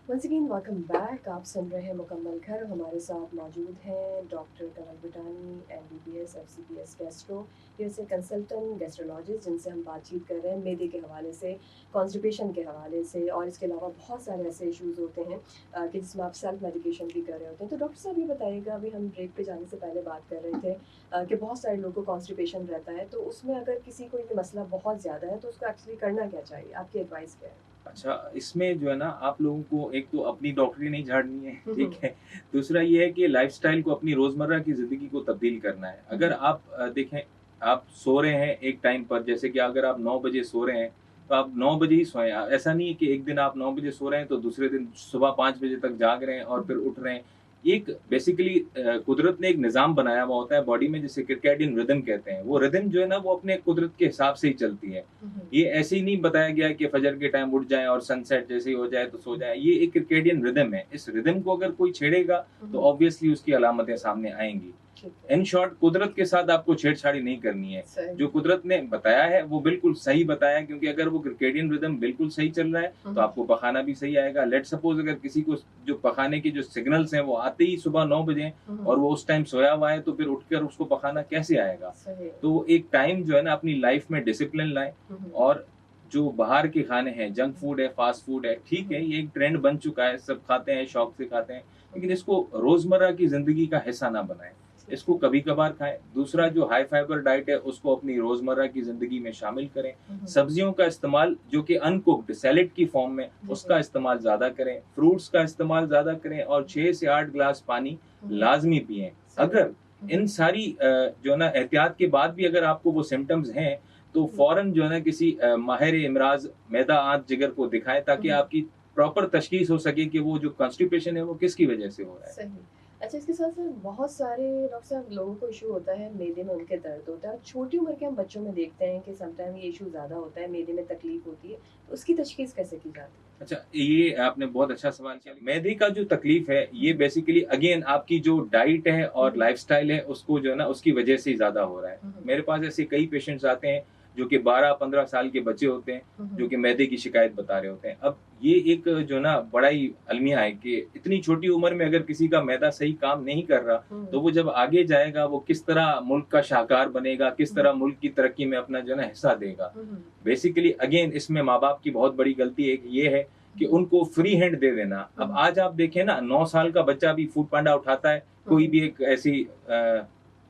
Once again welcome back. आप सुन रहे हैं मुकम्मल घर। हमारे साथ मौजूद हैं डॉक्टर कमल बिटानी, एमबीबीएस एफसीपीएस गैस्ट्रो, ये से कंसल्टेंट गैस्ट्रोलॉजिस्ट, जिनसे हम बातचीत कर रहे हैं मैदे के हवाले से, कॉन्स्टिपेशन के हवाले से, और इसके अलावा बहुत सारे ऐसे इश्यूज़ होते हैं कि जिसमें आप सेल्फ मेडिकेशन भी कर रहे होते हैं। तो डॉक्टर साहब ये बताइएगा, अभी हम ब्रेक पे जाने से पहले बात कर रहे थे कि बहुत सारे लोगों को कॉन्स्टिपेशन रहता है, तो उसमें अगर किसी को ये मसला बहुत ज़्यादा है तो उसको एक्चुअली करना क्या चाहिए? आपकी एडवाइस क्या है? अच्छा, इसमें जो है ना आप लोगों को एक तो अपनी डॉक्टरी नहीं झाड़नी है, हुँ, ठीक हुँ। है? दूसरा ये है कि लाइफ़स्टाइल को अपनी रोज़मर्रा की ज़िंदगी को तब्दील करना है। हुँ, अगर हुँ। आप देखें, आप सो रहे हैं एक टाइम पर, जैसे कि अगर आप 9 बजे सो रहे हैं, तो आप 9 बजे ही सोएँ। ऐसा नहीं है कि एक दिन आप 9 बजे सो रहे हैं, तो दूसरे दिन सुबह 5 बजे तक जाग रहे हैं और हुँ, फिर उठ रहे हैं। एक बेसिकली कुदरत ने एक निज़ाम बनाया हुआ होता है बॉडी में, जिसे सर्कैडियन रिदम कहते हैं। वो रिदम जो है ना, वो अपने कुदरत के हिसाब से ही चलती है। हुँ, हुँ। ये ऐसे ही नहीं बताया गया है कि फजर के टाइम उठ जाएँ और सनसेट जैसे ही हो जाए तो सो जाएँ। ये एक सर्कैडियन रिदम है। इस रिदम को अगर कोई छेड़ेगा, हुँ, तो हुँ। ऑब्वियसली उसकी अलामतें सामने आएँगी। ठीक है। इन शॉर्ट, कुदरत के साथ आपको छेड़छाड़ी नहीं करनी है। सही। जो कुदरत ने बताया है वो बिल्कुल सही बताया है, क्योंकि अगर वो सर्कैडियन रिदम बिल्कुल सही चल रहा है, हुँ, तो हुँ। आपको पखाना भी सही आएगा। लेट्स सपोज़ अगर किसी को जो पखाने के जो सिग्नल्स हैं वो आते ही सुबह 9 बजे हैं हुँ, हुँ। और वो उस टाइम सोया हुआ है, तो फिर उठकर उसको पखाना कैसे आएगा? सही। तो एक टाइम जो है ना अपनी लाइफ़ में डिसिप्लिन लाएँ। हुँ, हुँ। और जो बाहर के खाने हैं, जंक फूड है, फास्ट फूड है, हुँ, ठीक हुँ। है, ये एक ट्रेंड बन चुका है, सब खाते हैं, शौक से खाते हैं, हुँ, लेकिन हुँ। इसको रोज़मर्रा की ज़िंदगी का हिस्सा ना बनाएँ। ठीक इसको है। कभी-कभार खाएँ। दूसरा, हुँ, जो हाई फाइबर डाइट है, उसको अपनी रोज़मर्रा की ज़िंदगी में शामिल करें। हुँ, हुँ। सब्जियों का इस्तेमाल, जो कि अनकुक्ड सैलेड की फ़ॉर्म में, जी, जी। उसका इस्तेमाल ज़्यादा करें। फ्रूट्स का इस्तेमाल ज़्यादा करें और 6 से 8 ग्लास पानी हुँ, हुँ। लाज़मी पिएँ। सही। अगर हुँ, इन हुँ। सारी जो है ना एहतियात के बाद भी अगर आपको वो सिम्पटम्स हैं, तो हुँ, फ़ौरन जो है ना किसी माहिर इमराज़ मैदा, आंत, जिगर को दिखाएँ, हुँ, ताकि हुँ। आपकी प्रॉपर तशख़ीस हो सके कि वो जो कॉन्स्टिपेशन है वो किसकी वजह से हो रहा है। सही। अच्छा, इसके साथ-साथ बहुत सारे डॉक्टर साहब लोगों को इश्यू होता है, मैदे में उनके दर्द होता है, और छोटी उम्र के हम बच्चों में देखते हैं कि समटाइम ये इश्यू ज़्यादा होता है, मैदे में तकलीफ़ होती है, तो उसकी तशख़ीस कैसे की जाती है? अच्छा, ये आपने बहुत अच्छा सवाल किया। मैदे का जो तकलीफ़ है, हुँ, ये हुँ। बेसिकली अगेन आपकी जो डाइट है हुँ, और हुँ। लाइफ़स्टाइल है, उसको जो है ना उसकी वजह से ही ज़्यादा हो रहा है। हुँ, हुँ। मेरे पास ऐसे कई पेशेंट्स आते हैं, जो कि 12-15 साल के बच्चे होते हैं, हुँ, जो हुँ। कि मैदे की शिकायत बता रहे होते हैं। अब ये एक जो ना बड़ा ही अलमिया है कि इतनी छोटी उम्र में अगर किसी का मैदा सही काम नहीं कर रहा, हुँ, तो वो जब आगे जाएगा, वो किस तरह मुल्क का शाहकार बनेगा, किस हुँ। तरह मुल्क की तरक्की में अपना जो है ना हिस्सा देगा। हुँ, हुँ। बेसिकली अगेन इसमें माँ-बाप की बहुत बड़ी गलती एक ये है कि हुँ, उनको फ्री हैंड दे देना। हुँ, अब हुँ। आज आप देखें ना, 9 साल का बच्चा भी फूड पांडा उठाता है, हुँ, कोई हुँ। भी एक ऐसी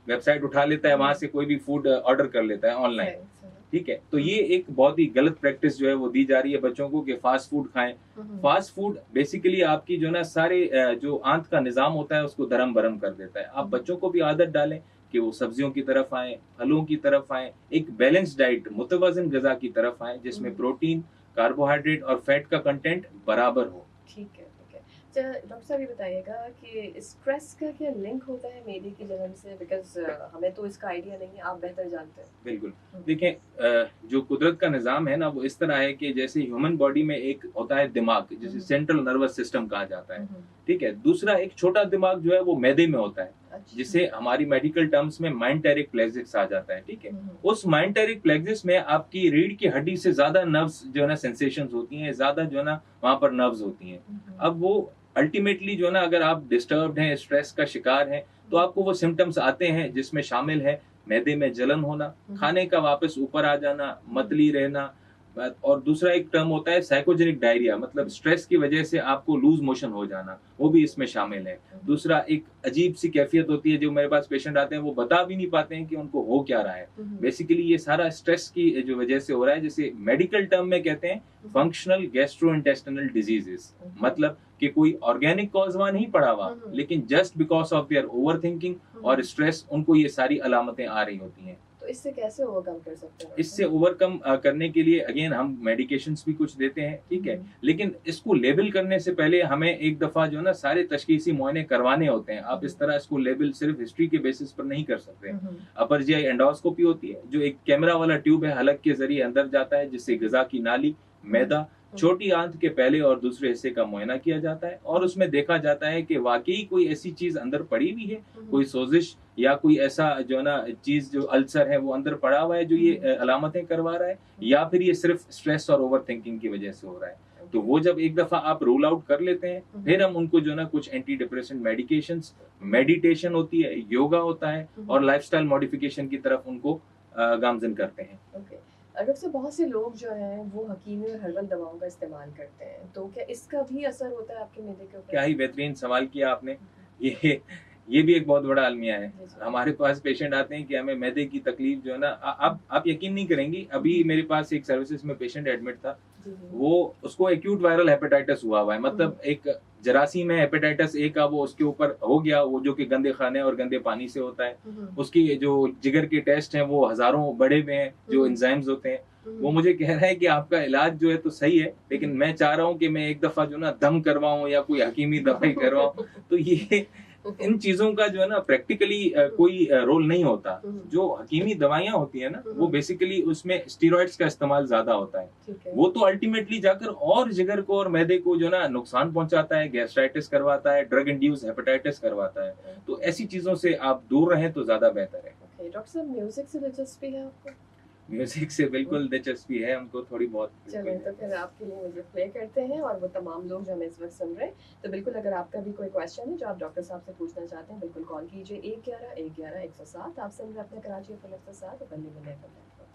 वेबसाइट उठा लेता है, हुँ, वहाँ हुँ। से कोई भी फूड ऑर्डर कर लेता है ऑनलाइन, सही, सही। ठीक है? तो हुँ, ये हुँ। एक बहुत ही गलत प्रैक्टिस जो है वो दी जा रही है बच्चों को कि फास्ट फूड खाएँ। हुँ, हुँ। फास्ट फूड बेसिकली आपकी जो है ना सारे जो आँत का निज़ाम होता है उसको दरम-बरम कर देता है। हुँ, आप हुँ। बच्चों को भी आदत डालें कि वो सब्जियों की तरफ आएँ, फलों की तरफ आएँ, एक बैलेंस्ड डाइट, मुतवाज़िन ग़िज़ा की तरफ आएँ, हुँ, जिसमें हुँ। प्रोटीन, कार्बोहाइड्रेट और फैट का कंटेंट बराबर हो। ठीक है, ठीक है। अच्छा, डॉक्टर साहब ये बताइएगा कि स्ट्रेस का क्या लिंक होता है मैदे की जलन से? बिकॉज़ हमें तो इसका आइडिया नहीं है, आप बेहतर जानते हैं। बिल्कुल। हुँ, देखें, जो कुदरत का निज़ाम है ना, वो इस तरह है कि जैसे ह्यूमन बॉडी में एक होता है दिमाग, हुँ, जिसे हुँ। सेंट्रल नर्वस सिस्टम कहा जाता है, हुँ, हुँ। ठीक है? दूसरा एक छोटा दिमाग जो है वो मैदे में होता है, अच्छा। जिसे हमारी मेडिकल टर्म्स में माइंटेरिक प्लेक्सिस कहा जाता है, ठीक है? हुँ, हुँ। उस माइंटेरिक प्लेक्सिस में आपकी रीढ़ की हड्डी से ज़्यादा नर्व्स जो है ना सेंसेशंस होती हैं, ज़्यादा जो है ना वहाँ पर नर्व्स होती हैं। हुँ, हुँ। अब वो अल्टीमेटली जो है ना, अगर आप डिस्टर्ब्ड हैं, स्ट्रेस का शिकार हैं, तो हुँ, आपको वो सिम्पटम्स आते हैं, जिसमें शामिल है मैदे में जलन होना, हुँ, हुँ। खाने का वापस ऊपर आ जाना, हुँ, हुँ। मतली रहना, और दूसरा एक टर्म होता है साइकोजेनिक डायरिया, मतलब स्ट्रेस की वजह से आपको लूज़ मोशन हो जाना, वो भी इसमें शामिल है। हुँ, हुँ। दूसरा एक अजीब-सी कैफ़ियत होती है, जो मेरे पास पेशेंट आते हैं, वो बता भी नहीं पाते हैं कि उनको हो क्या रहा है। हुँ, हुँ। बेसिकली ये सारा स्ट्रेस की जो वजह से हो रहा है, जिसे मेडिकल टर्म में कहते हैं हुँ, हुँ। Functional gastrointestinal diseases. ओके। मतलब कि कोई ऑर्गेनिक कॉज़ वहाँ नहीं पड़ा हुआ, हुँ, हुँ। लेकिन just because of their overthinking हुँ, और हुँ। स्ट्रेस, उनको ये सारी अलामतें आ रही होती हैं। तो इससे कैसे ओवरकम कर सकते हैं डॉक्टर इससे साहब? ओवरकम करने के लिए अगेन हम मेडिकेशंस भी कुछ देते हैं, हुँ, ठीक है? हुँ। लेकिन इसको लेबल करने से पहले हमें एक दफ़ा जो है ना सारे तशख़ीसी मुआयने करवाने होते हैं। हुँ, आप हुँ। इस तरह इसको लेबल सिर्फ़ हिस्ट्री के बेसिस पर नहीं कर सकते। हुँ, हुँ। अपर जीआई एंडोस्कोपी होती है, जो एक कैमरा वाला ट्यूब है, हलक के ज़रिए अंदर जाता है, जिससे ग़िज़ा की नाली, हुँ, हुँ। मैदा, हुँ, हुँ। छोटी आंत के पहले और दूसरे हिस्से का मुआयना किया जाता है और हुँ, उसमें देखा जाता है कि वाक़ई कोई ऐसी चीज़ अंदर पड़ी हुई है, हुँ। कोई सोज़िश या कोई ऐसा जो है ना चीज़, जो अल्सर है वो अंदर पड़ा हुआ है, जो हुँ, ये हुँ। अलामतें करवा रहा है, हुँ, या फिर ये सिर्फ़ स्ट्रेस और ओवरथिंकिंग की वज़ह से हो रहा है। तो वो जब एक दफ़ा आप रूल आउट कर लेते हैं, हुँ, फिर हम उनको जो है ना कुछ एंटी डिप्रेसेंट मेडिकेशंस, मेडिटेशन होती है, योगा होता है हुँ, और लाइफ़स्टाइल मॉडिफ़िकेशन की तरफ उनको गामज़न करते हैं। ओके। डॉक्टर साहब, बहुत से लोग जो हैं वो हकीमी और हर्बल दवाओं का इस्तेमाल करते हैं, तो क्या इसका भी असर होता है आपके मैदे के ऊपर? क्या ही बेहतरीन सवाल किया आपने। हुँ, हुँ। ये ये भी एक बहुत बड़ा अलमिया है। जी, जी। हमारे पास पेशेंट आते हैं कि हमें मैदे की तकलीफ़ जो है ना हुँ, आप यकीन नहीं करेंगी, अभी हुँ। मेरे पास एक सर्विसेज़ में पेशेंट एडमिट था। जी, जी। वो उसको एक्यूट वायरल हेपेटाइटिस हुआ है, हुँ, मतलब एक जरासीम है हेपेटाइटिस ए का, वो उसके ऊपर हो गया, वो जो कि गंदे खाने और गंदे पानी से होता है। हुँ, हुँ। उसकी जो जिगर के टेस्ट हैं वो हज़ारों बढ़े हुए हैं, हुँ, जो हुँ। एंजाइम्स होते हैं। हुँ, वो हुँ। मुझे कह रहा है कि आपका इलाज जो है तो सही है, हुँ, लेकिन हुँ। मैं चाह रहा हूँ कि मैं एक दफ़ा जो ना दम करवाऊँ या कोई हकीमी दवाई करवाऊँ। तो ये इन चीज़ों का जो है ना प्रैक्टिकली कोई रोल नहीं होता। हुँ, हुँ। जो हकीमी दवाइयाँ होती हैं ना, हुँ, वो हुँ। बेसिकली उसमें स्टेरॉइड्स का इस्तेमाल ज़्यादा होता है। ठीक है। वो तो अल्टीमेटली जाकर और जिगर को और मैदे को जो ना नुकसान पहुँचाता है, गैस्ट्राइटिस करवाता है, ड्रग इंड्यूस्ड हेपेटाइटिस करवाता है। तो ओके, ऐसी चीज़ों से आप दूर रहें तो ज़्यादा बेहतर है। ओके। डॉक्टर साहब, म्यूज़िक से दिलचस्पी है आपको? म्यूज़िक से हुँ। बिल्कुल दिलचस्पी है हमको थोड़ी बहुत, चलें, बिल्कुल तो है। फिर आपके लिए मुझे प्ले करते हैं और वो तमाम लोग जो हमें इस वक़्त सुन रहे हैं, तो बिल्कुल अगर आपका भी कोई क्वेश्चन है जो आप डॉक्टर साहब से पूछना चाहते हैं, बिल्कुल कॉल कीजिए 111-111-107। आप सुन रहे हैं अपना कराची एफ़एम 107 बल्ले बल्ले एफ़एम नेटवर्क।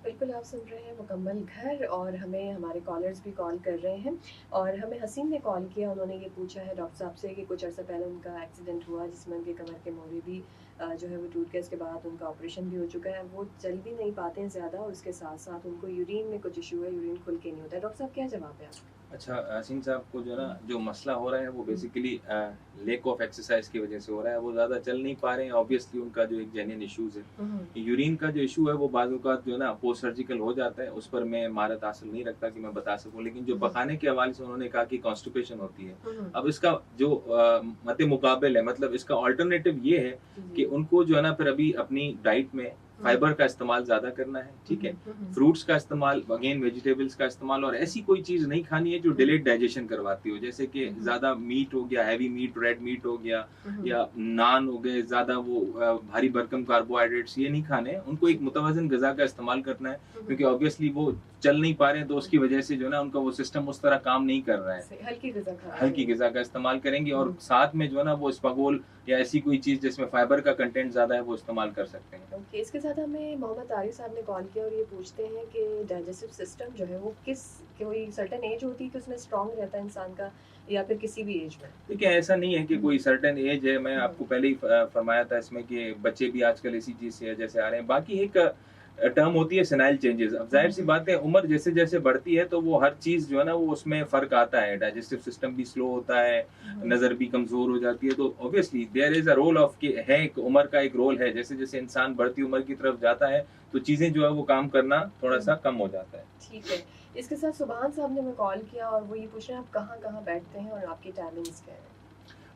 बिल्कुल, आप सुन रहे हैं मुकम्मल घर और हमें हमारे कॉलर्स भी कॉल कर रहे हैं और हमें हसीन ने कॉल किया। उन्होंने ये पूछा है डॉक्टर साहब से कि कुछ अर्सा पहले उनका एक्सीडेंट हुआ जिसमें उनके कमर के मोड़े भी जो है वो टूट गए। इसके बाद उनका ऑपरेशन भी हो चुका है। वो चल भी नहीं पाते हैं ज़्यादा और उसके साथ-साथ उनको यूरिन में कुछ इश्यू है, यूरिन खुल के नहीं होता है। डॉक्टर साहब, क्या जवाब है आपका? अच्छा, हसीन साहब को जो है हुँ, ना जो मसला हो रहा है वो हुँ, बेसिकली लैक ऑफ एक्सरसाइज की वजह से हो रहा है। वो ज़्यादा चल नहीं पा रहे हैं, ऑब्वियसली उनका जो एक जेन्युइन इश्यूज़ है। हुँ, हुँ, यूरिन का जो इश्यू है वो बाज़ औक़ात जो है ना पोस्ट सर्जिकल हो जाता है, उस पर मैं महारत हासिल नहीं रखता कि मैं बता सकूँ। लेकिन जो हुँ, हुँ, पखाने के हवाले से उन्होंने कहा कि कॉन्स्टिपेशन होती है। हुँ, हुँ। अब इसका जो मद्दे मुकाबिल है, मतलब इसका अल्टरनेटिव ये है कि जी। उनको जो है ना फिर अभी अपनी डाइट में हुँ, हुँ, फाइबर का इस्तेमाल ज़्यादा करना है, हुँ, ठीक है? हुँ, हुँ, हुँ, फ्रूट्स का इस्तेमाल, अगेन वेजिटेबल्स का इस्तेमाल, और ऐसी कोई चीज़ नहीं खानी है जो हुँ, डिलेड डाइजेशन करवाती हो। जैसे कि हुँ, हुँ, ज़्यादा मीट हो गया, हेवी मीट, रेड मीट हो गया, हुँ, हुँ। या नान हो गए, ज़्यादा वो भारी भरकम कार्बोहाइड्रेट्स ये नहीं खाने हैं। उनको एक ठीक है। मुतवाज़िन ग़िज़ा का इस्तेमाल करना है, हुँ, हुँ, क्योंकि ऑब्वियसली वो चल नहीं पा रहे हैं, तो हुँ, उसकी हुँ। वजह से जो है ना उनका वो सिस्टम उस तरह काम नहीं कर रहा है। से हल्की ग़िज़ा खाना हल्की चाहिए। ग़िज़ा का इस्तेमाल करेंगे हुँ, और हुँ। साथ में जो है ना वो इसबगोल या ऐसी कोई चीज़ जिसमें फाइबर का कंटेंट ज़्यादा है वो इस्तेमाल कर सकते हैं। ओके, इसके साथ हमें मोहम्मद तारिक साहब ने कॉल किया और ये पूछते हैं कि डाइजेस्टिव सिस्टम जो है वो किस कोई सर्टेन एज होती है कि उसमें स्ट्रॉन्ग रहता है इंसान का या फिर किसी भी एज में? देखिए, ऐसा नहीं है कि हुँ, हुँ, कोई सर्टेन एज है। मैं हुँ, आपको पहले ही फरमाया था इसमें कि बच्चे भी आजकल इसी चीज़ से जैसे आ रहे हैं। बाकी एक टर्म होती है सेनाइल चेंजेज़। अब हुँ, हुँ, ज़ाहिर-सी हुँ, बात है, उम्र जैसे-जैसे बढ़ती है तो वो हर चीज़ जो है ना वो उसमें फ़र्क आता है। डाइजेस्टिव सिस्टम भी स्लो होता है, हुँ, नज़र भी कमज़ोर हो जाती है, तो obviously there is a role of कि है, एक उम्र का एक रोल है। जैसे-जैसे इंसान बढ़ती उम्र की तरफ जाता है, तो चीज़ें जो है वो काम करना हुँ, थोड़ा-सा कम हो जाता है। ठीक है। इसके साथ सुभान साहब ने हमें कॉल किया और वो ये पूछ रहे हैं आप कहाँ-कहाँ बैठते हैं और आपकी टाइमिंग्स क्या हैं?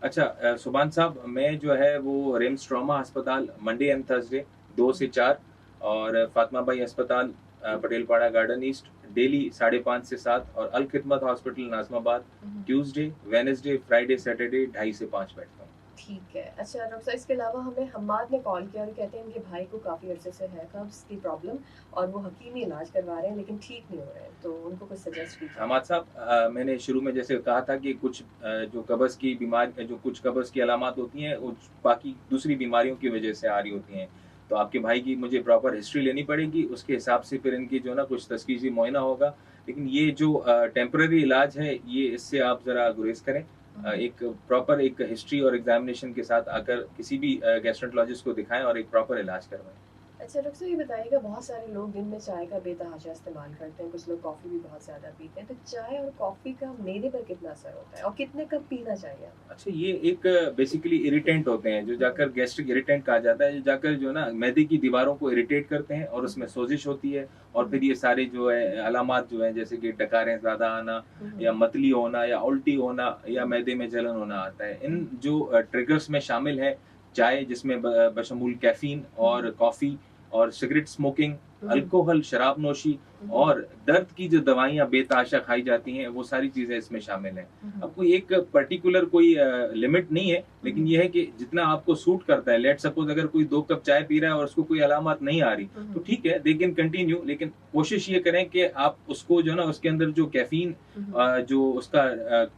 अच्छा, सुभान साहब, मैं जो है वो रिम्स ट्रॉमा अस्पताल मंडे एंड थर्सडे 2 हुँ, से 4, और फातिमा बाई अस्पताल पटेलपाड़ा गार्डन ईस्ट डेली 5:30 से 7, और अल खिदमत हॉस्पिटल नाज़िमाबाद हुँ, हुँ। ट्यूसडे, वेडनेसडे, फ्राइडे, सैटरडे 2:30 से 5 बैठता हूँ। ठीक है। अच्छा डॉक्टर साहब, इसके अलावा हमें हम्माद ने कॉल किया और कहते हैं उनके भाई को काफ़ी अरसे से है कब्ज़ की प्रॉब्लम और वो हकीमी इलाज करवा रहे हैं लेकिन ठीक नहीं हो रहे हैं, तो उनको कुछ सजेस्ट कीजिए। हमाद साहब, मैंने शुरू में जैसे कहा था कि कुछ जो कब्ज़ की बीमारी, जो कुछ कब्ज़ की अलामात होती हैं, वो बाकी दूसरी बीमारियों की वजह से आ रही होती हैं। तो आपके भाई की मुझे प्रॉपर हिस्ट्री लेनी पड़ेगी, उसके हिसाब से फिर इनकी जो है ना कुछ तशख़ीसी मुआयना होगा। लेकिन ये जो टेम्परेरी इलाज है, ये इससे आप ज़रा गुरेज़ करें। हुँ, हुँ। एक प्रॉपर एक हिस्ट्री और एग्ज़ामिनेशन के साथ आकर किसी भी गैस्ट्रोएंटरोलॉजिस्ट को दिखाएँ और एक प्रॉपर इलाज करवाएँ। अच्छा डॉक्टर साहब, ये बताइएगा बहुत सारे लोग दिन में चाय का बेतहाशा इस्तेमाल करते हैं, कुछ लोग कॉफ़ी भी बहुत ज़्यादा पीते हैं, तो चाय और कॉफ़ी का मैदे पर कितना असर होता है और कितने कप पीना चाहिए हमें? अच्छा, ये एक बेसिकली इरिटेंट होते हैं, जो हुँ, हुँ। जाकर गैस्ट्रिक इरिटेंट कहा जाता है, जो जाकर जो ना मैदे की दीवारों को इरिटेट करते हैं और हुँ, उसमें हुँ। सोजिश होती है, हुँ, और फिर हुँ। ये सारे जो है अलामात जो हैं, जैसे कि डकारें ज़्यादा आना, हुँ, हुँ। या मतली होना, या उल्टी होना, या हुँ, मैदे में जलन होना आता है। हुँ। इन जो ट्रिगर्स में शामिल है चाय, जिसमें बशमूल कैफ़ीन हुँ, और हुँ। कॉफ़ी, और सिगरेट स्मोकिंग, हुँ, हुँ। अल्कोहल, शराब नोशी हुँ, हुँ। और दर्द की जो दवाइयाँ बेतहाशा खाई जाती हैं, वो सारी चीज़ें इसमें शामिल हैं। हुँ, अब हुँ। कोई एक पर्टिकुलर कोई लिमिट नहीं है, हुँ, लेकिन हुँ। ये है कि जितना आपको सूट करता है, लेट्स सपोज़ अगर कोई 2 कप चाय पी रहा है और उसको कोई अलामत नहीं आ रही, हुँ, तो हुँ। ठीक है, दे कैन कंटिन्यू, लेकिन कोशिश ये करें कि आप उसको जो है ना, उसके अंदर जो कैफ़ीन हुँ, हुँ। जो उसका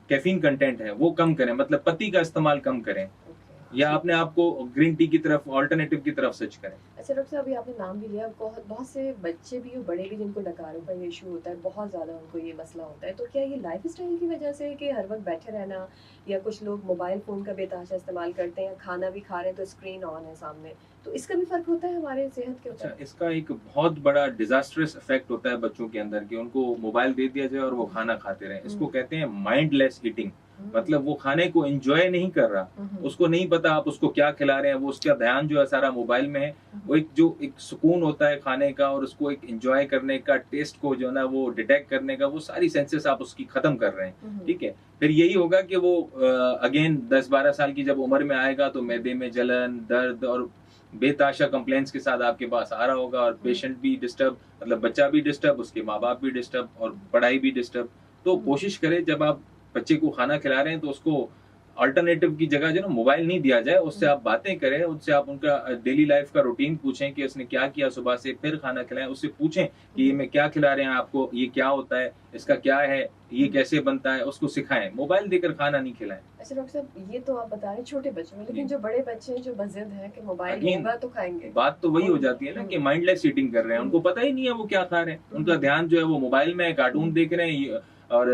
कैफ़ीन कंटेंट है, वो कम करें, मतलब पत्ती का इस्तेमाल कम करें ओके, या ठीक अपने है। आप को ग्रीन टी की तरफ, अल्टरनेटिव की तरफ स्विच करें। अच्छा डॉक्टर साहब, अभी आपने नाम भी लिया, बहुत बहुत से बच्चे भी और बड़े भी जिनको डकारों का ये इशू होता है, बहुत ज़्यादा उनको ये मसला होता है, तो क्या ये लाइफ़स्टाइल की वजह से है कि हर वक़्त बैठे रहना, या कुछ लोग मोबाइल फ़ोन का बेतहाशा इस्तेमाल करते हैं, खाना भी खा रहे हैं तो स्क्रीन ऑन है सामने, तो इसका भी फ़र्क होता है हमारे सेहत के अच्छा, ऊपर? इसका एक बहुत बड़ा डिज़ास्ट्रस इफ़ेक्ट होता है बच्चों के अंदर कि उनको मोबाइल दे दिया जाए और वो हुँ, खाना खाते रहें। इसको हुँ, कहते हैं माइंडलेस ईटिंग। हुँ, मतलब वो खाने को एन्जॉय नहीं कर रहा। हुँ, हुँ, उसको नहीं पता आप उसको क्या खिला रहे हैं, वो उसका ध्यान जो है सारा मोबाइल में है। हुँ, वो हुँ, एक सुकून होता है खाने का और उसको एक एन्जॉय करने का, टेस्ट को जो है ना वो डिटेक्ट करने का, वो सारी सेंसेस आप उसकी खत्म कर रहे हैं। हुँ, हुँ, ठीक है? फिर यही होगा कि वो अगेन 10-12 साल की जब उम्र में आएगा तो हुँ, मैदे में जलन, दर्द और बेताशा कंप्लेंट्स के साथ आपके पास आ रहा होगा और हुँ, पेशेंट भी डिस्टर्ब, मतलब बच्चा भी डिस्टर्ब, उसके माँ-बाप भी डिस्टर्ब और पढ़ाई भी डिस्टर्ब। तो हुँ, कोशिश करें जब आप बच्चे को खाना खिला रहे हैं तो उसको अल्टरनेटिव की जगह जो है ना मोबाइल नहीं दिया जाए, उससे हुँ, आप बातें करें, उससे आप उनका डेली लाइफ का रूटीन पूछें कि उसने क्या किया सुबह से, फिर खाना खिलाएँ। उससे पूछें कि ये हुँ, मैं क्या खिला रहे हैं आपको, ये क्या होता है, इसका क्या है, ये हुँ। कैसे बनता है, उसको सिखाएँ। मोबाइल देकर खाना नहीं खिलाएँ। अच्छा डॉक्टर साहब, ये तो आप बता रहे हैं छोटे बच्चों में, लेकिन जी। जो बड़े बच्चे हैं, जो बज़िद हैं कि मोबाइल अगेन होगा तो खाएँगे। बात तो वही हो उन जाती है ना हुँ, कि माइंडलेस ईटिंग कर रहे हैं। उनको हुँ, पता ही नहीं है वो क्या खा रहे हैं। हुँ, उनका हुँ, ध्यान जो है वो मोबाइल में है, कार्टून हुँ, देख रहे हैं और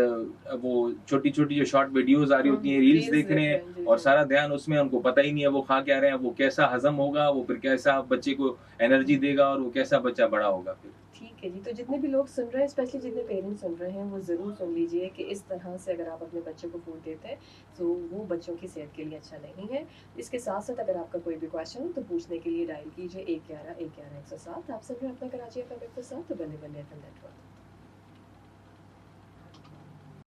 वो छोटी-छोटी जो शॉर्ट वीडियोज़ आ रही हुँ, होती हैं, हुँ, रील्स रील्स देख रहे देख हैं रहे हैं। जी, और जी। सारा ध्यान उसमें, उनको पता ही नहीं है वो खा क्या रहे हैं, वो कैसा हज़म होगा, वो फिर कैसा बच्चे को एनर्जी हुँ। देगा और वो कैसा बच्चा बड़ा होगा फिर। ठीक है जी, तो जितने भी लोग सुन रहे हैं, स्पेशली जितने पेरेंट्स सुन रहे हैं, वो ज़रूर सुन लीजिए कि इस तरह से अगर आप अपने बच्चे को फ़ूड देते हैं, तो वो बच्चों की सेहत के लिए अच्छा नहीं है। इसके साथ-साथ अगर आपका कोई भी क्वेश्चन हो, तो पूछने के लिए डायल कीजिए 111 111 107। आप सुन रहे हैं अपना कराची एफएम 107 बल्ले बल्ले एफएम नेटवर्क।